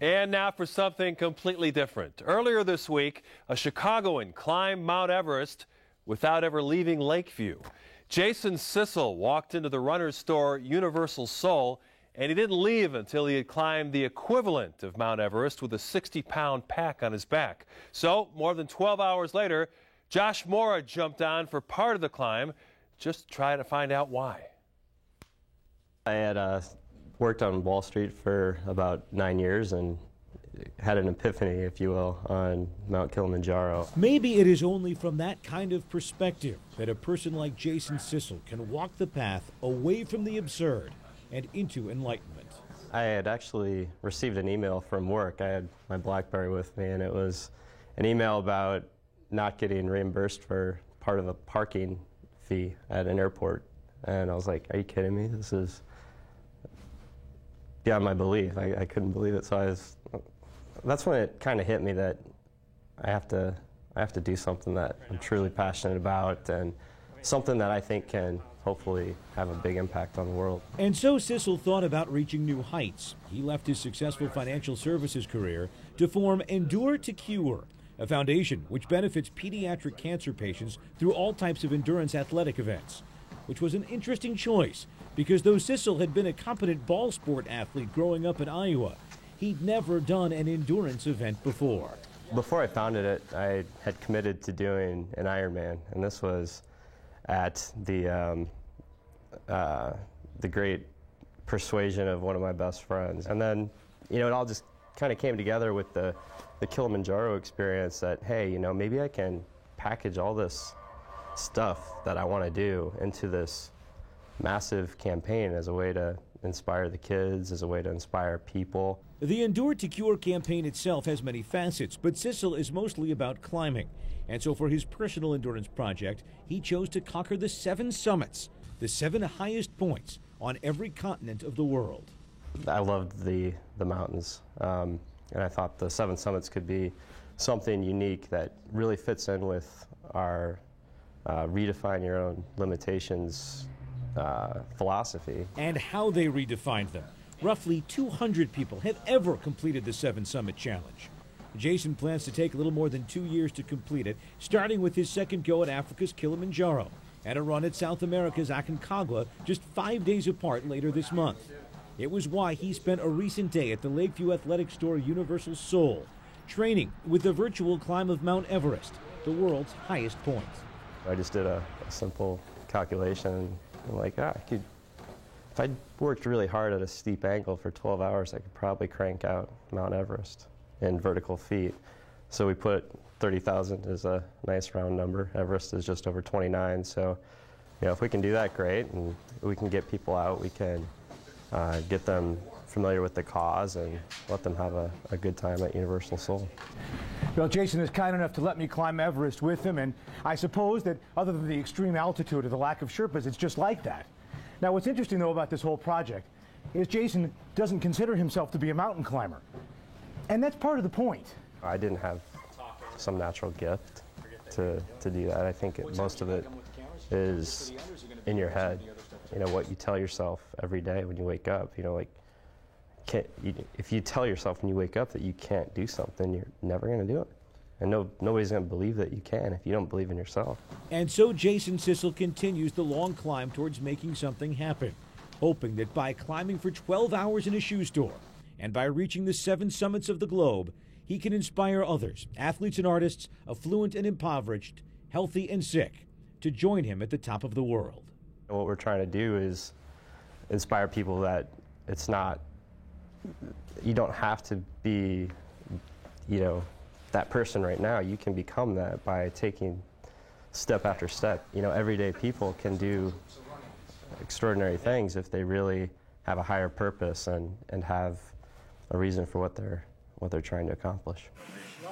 And now for something completely different. Earlier this week, a Chicagoan climbed Mount Everest without ever leaving Lakeview. Jason Sissel walked into the runner's store Universal Soul, and he didn't leave until he had climbed the equivalent of Mount Everest with a 60-pound pack on his back. So, more than 12 hours later, Josh Mora jumped on for part of the climb, just to try to find out why. I had worked on Wall Street for about 9 years and had an epiphany, if you will, on Mount Kilimanjaro. Maybe it is only from that kind of perspective that a person like Jason Sissel can walk the path away from the absurd and into enlightenment. I had actually received an email from work. I had my BlackBerry with me, and it was an email about not getting reimbursed for part of the parking fee at an airport. And I was like, are you kidding me? This is beyond my belief. I couldn't believe it. So that's when it kind of hit me that I have to do something that I'm truly passionate about and something that I think can hopefully have a big impact on the world. And so Sissel thought about reaching new heights. He left his successful financial services career to form Endure to Cure, a foundation which benefits pediatric cancer patients through all types of endurance athletic events, which was an interesting choice because though Sissel had been a competent ball sport athlete growing up in Iowa, he'd never done an endurance event before. Before I founded it, I had committed to doing an Ironman, and this was at the great persuasion of one of my best friends. And then, it all just kind of came together with the Kilimanjaro experience that, hey, maybe I can package all this stuff that I want to do into this massive campaign as a way to inspire the kids, as a way to inspire people. The Endure to Cure campaign itself has many facets, but Sissel is mostly about climbing. And so for his personal endurance project, he chose to conquer the 7 summits, the 7 highest points on every continent of the world. I loved the mountains, and I thought the 7 summits could be something unique that really fits in with our redefine your own limitations philosophy. And how they redefined them. Roughly 200 people have ever completed the 7 Summit Challenge. Jason plans to take a little more than 2 years to complete it, starting with his second go at Africa's Kilimanjaro and a run at South America's Aconcagua just 5 days apart later this month. It was why he spent a recent day at the Lakeview athletic store Universal Soul, training with the virtual climb of Mount Everest, the world's highest point. I just did a simple calculation. I'm like, if I worked really hard at a steep angle for 12 hours, I could probably crank out Mount Everest in vertical feet. So we put 30,000 as a nice round number. Everest is just over 29. So, if we can do that, great. And we can get people out. We can get them familiar with the cause and let them have a good time at Universal Soul. Well, Jason is kind enough to let me climb Everest with him, and I suppose that other than the extreme altitude or the lack of Sherpas, it's just like that. Now, what's interesting, though, about this whole project is Jason doesn't consider himself to be a mountain climber, and that's part of the point. I didn't have some natural gift to do that. I think most of it is in your head. What you tell yourself every day when you wake up. If you tell yourself when you wake up that you can't do something, you're never going to do it. And nobody's going to believe that you can if you don't believe in yourself. And so Jason Sissel continues the long climb towards making something happen, hoping that by climbing for 12 hours in a shoe store and by reaching the 7 summits of the globe, he can inspire others, athletes and artists, affluent and impoverished, healthy and sick, to join him at the top of the world. What we're trying to do is inspire people that it's not, you don't have to be, that person right now. You can become that by taking step after step. Everyday people can do extraordinary things if they really have a higher purpose and have a reason for what they're trying to accomplish.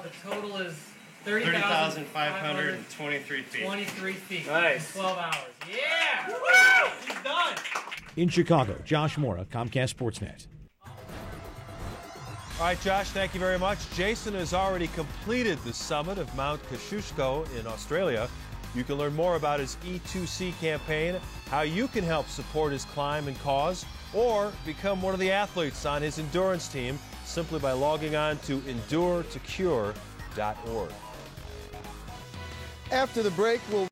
The total is 30,523 feet. 23 feet. Nice. 12 hours. Yeah! Woo! He's done! In Chicago, Josh Mora, Comcast Sportsnet. All right, Josh, thank you very much. Jason has already completed the summit of Mount Kosciuszko in Australia. You can learn more about his E2C campaign, how you can help support his climb and cause, or become one of the athletes on his endurance team simply by logging on to enduretocure.org. After the break, we'll